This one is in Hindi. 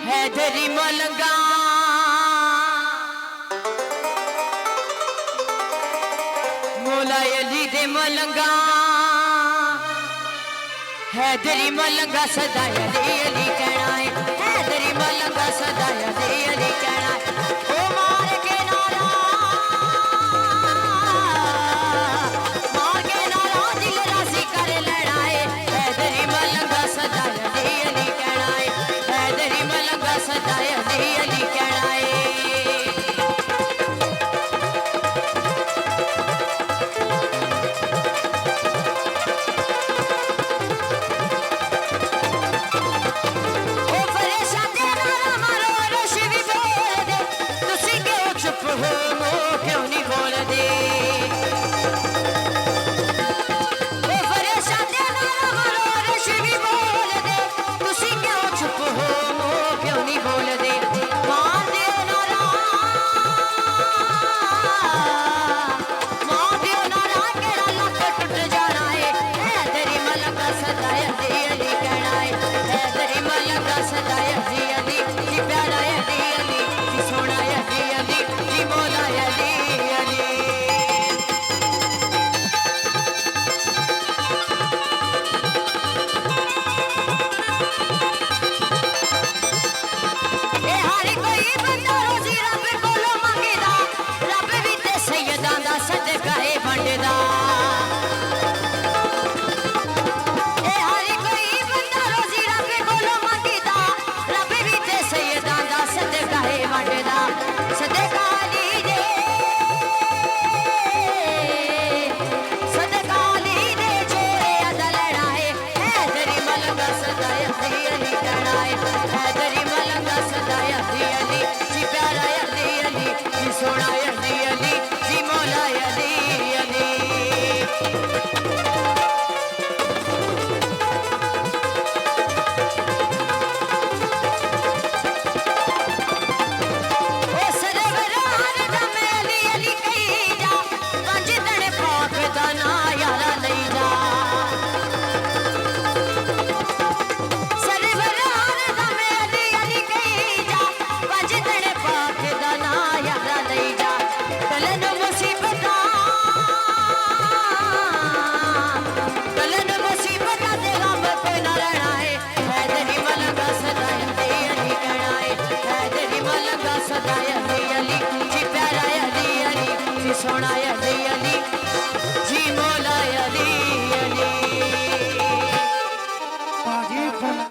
हैदरी मलंगा मौला अली दे मलंगा हैदरी मलंगा सदा अली अली कहना है हैदरी मलंगा सदा अली अली कहना है ओ मार के नारा दिल राजी कर लेना है हैदरी मलंगा सदा अली अली कहना है हैदरी मलंगा सदा अली अली कहना है सोना अली अली जी मौला अली अली।